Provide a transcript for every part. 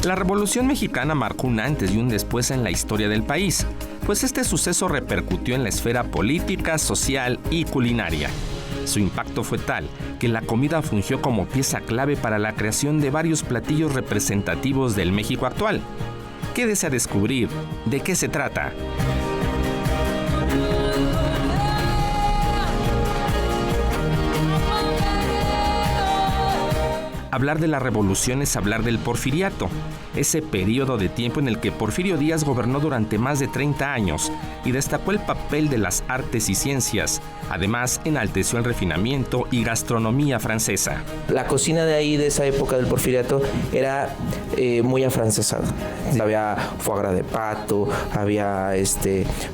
La Revolución Mexicana marcó un antes y un después en la historia del país, pues este suceso repercutió en la esfera política, social y culinaria. Su impacto fue tal que la comida fungió como pieza clave para la creación de varios platillos representativos del México actual. Quédese a descubrir de qué se trata. Hablar de la revolución es hablar del porfiriato, ese periodo de tiempo en el que Porfirio Díaz gobernó durante más de 30 años y destacó el papel de las artes y ciencias. Además, enalteció el refinamiento y gastronomía francesa. La cocina de ahí, de esa época del porfiriato, era muy afrancesada. Había foie gras de pato, había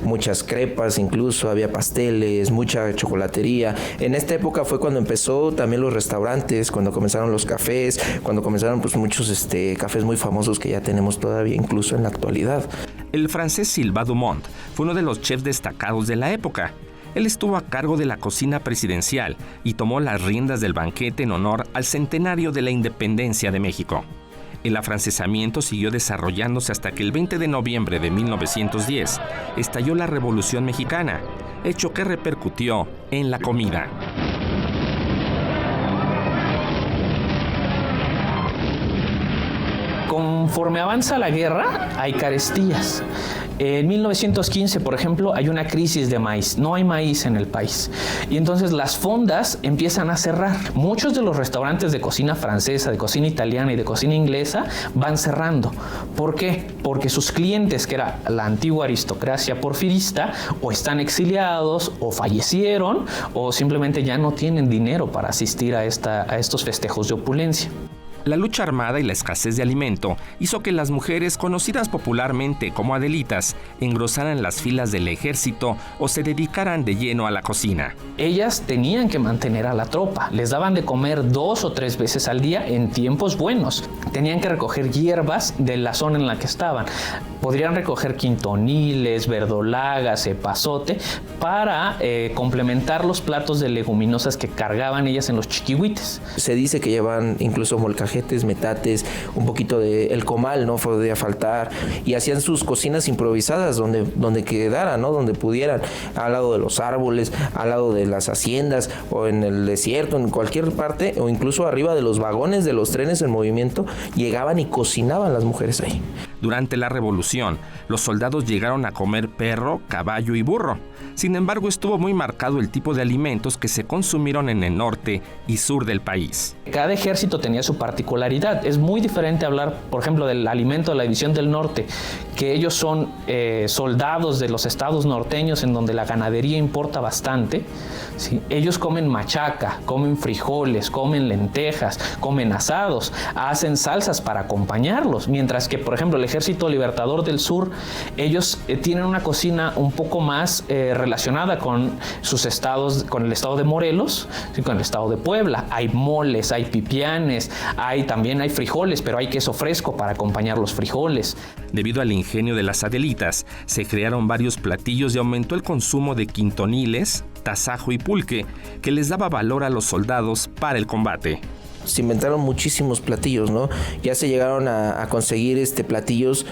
muchas crepas, incluso había pasteles, mucha chocolatería. En esta época fue cuando empezó también los restaurantes, cuando comenzaron los cafés, cuando comenzaron pues muchos cafés muy famosos que ya tenemos todavía incluso en la actualidad. El francés Sylvain Dumont fue uno de los chefs destacados de la época. Él estuvo a cargo de la cocina presidencial y tomó las riendas del banquete en honor al centenario de la independencia de México. El afrancesamiento siguió desarrollándose hasta que el 20 de noviembre de 1910 estalló la Revolución Mexicana, hecho que repercutió en la comida. Conforme avanza la guerra, hay carestías. En 1915, por ejemplo, hay una crisis de maíz. No hay maíz en el país. Y entonces las fondas empiezan a cerrar. Muchos de los restaurantes de cocina francesa, de cocina italiana y de cocina inglesa van cerrando. ¿Por qué? Porque sus clientes, que era la antigua aristocracia porfirista, o están exiliados, o fallecieron, o simplemente ya no tienen dinero para asistir a estos festejos de opulencia. La lucha armada y la escasez de alimento hizo que las mujeres, conocidas popularmente como Adelitas, engrosaran las filas del ejército o se dedicaran de lleno a la cocina. Ellas tenían que mantener a la tropa, les daban de comer 2 o 3 veces al día en tiempos buenos. Tenían que recoger hierbas de la zona en la que estaban. Podrían recoger quintoniles, verdolagas, epazote, para complementar los platos de leguminosas que cargaban ellas en los chiquihuites. Se dice que llevan incluso molcajetes, metates, un poquito de el comal, no podía faltar, y hacían sus cocinas improvisadas donde quedaran, ¿no? Donde pudieran, al lado de los árboles, al lado de las haciendas o en el desierto, en cualquier parte, o incluso arriba de los vagones de los trenes en movimiento, llegaban y cocinaban las mujeres ahí. Durante la Revolución, los soldados llegaron a comer perro, caballo y burro. Sin embargo, estuvo muy marcado el tipo de alimentos que se consumieron en el norte y sur del país. Cada ejército tenía su particularidad. Es muy diferente hablar, por ejemplo, del alimento de la División del Norte, que ellos son soldados de los estados norteños en donde la ganadería importa bastante. ¿Sí? Ellos comen machaca, comen frijoles, comen lentejas, comen asados, hacen salsas para acompañarlos, mientras que, por ejemplo, el Ejército Libertador del Sur, ellos tienen una cocina un poco más relacionada con sus estados, con el estado de Morelos, ¿sí? Con el estado de Puebla. Hay moles, hay pipianes, también hay frijoles, pero hay queso fresco para acompañar los frijoles. Debido al ingenio de las Adelitas, se crearon varios platillos y aumentó el consumo de quintoniles, tasajo y pulque, que les daba valor a los soldados para el combate. Se inventaron muchísimos platillos, ¿no? Ya se llegaron a conseguir platillos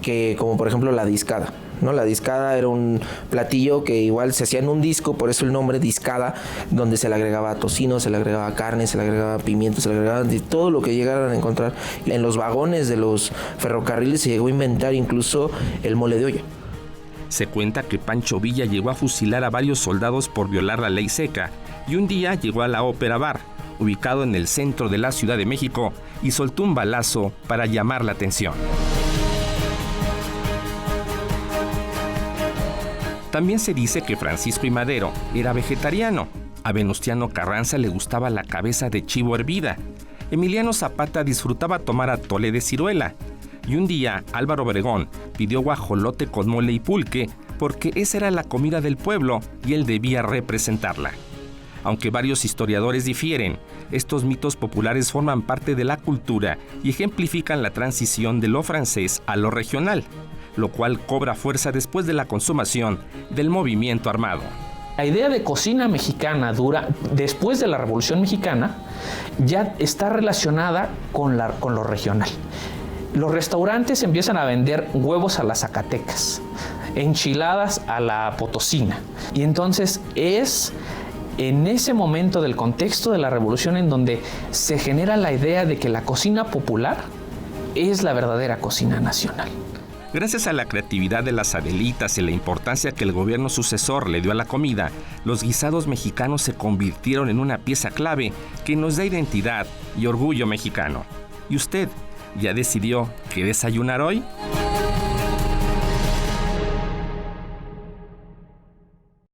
que, como por ejemplo la discada, ¿no? La discada era un platillo que igual se hacía en un disco, por eso el nombre discada, donde se le agregaba tocino, se le agregaba carne, se le agregaba pimiento, se le agregaba todo lo que llegaran a encontrar. En los vagones de los ferrocarriles se llegó a inventar incluso el mole de olla. Se cuenta que Pancho Villa llegó a fusilar a varios soldados por violar la ley seca y un día llegó a la Ópera Bar, ubicado en el centro de la Ciudad de México, y soltó un balazo para llamar la atención. También se dice que Francisco I. Madero era vegetariano. A Venustiano Carranza le gustaba la cabeza de chivo hervida. Emiliano Zapata disfrutaba tomar atole de ciruela. Y un día Álvaro Obregón pidió guajolote con mole y pulque porque esa era la comida del pueblo y él debía representarla. Aunque varios historiadores difieren, estos mitos populares forman parte de la cultura y ejemplifican la transición de lo francés a lo regional, lo cual cobra fuerza después de la consumación del movimiento armado. La idea de cocina mexicana después de la Revolución Mexicana ya está relacionada con lo regional. los restaurantes empiezan a vender huevos a las zacatecas, enchiladas a la potosina. Y entonces es en ese momento del contexto de la revolución en donde se genera la idea de que la cocina popular es la verdadera cocina nacional. Gracias a la creatividad de las Adelitas y la importancia que el gobierno sucesor le dio a la comida, los guisados mexicanos se convirtieron en una pieza clave que nos da identidad y orgullo mexicano. ¿Y usted ya decidió qué desayunar hoy?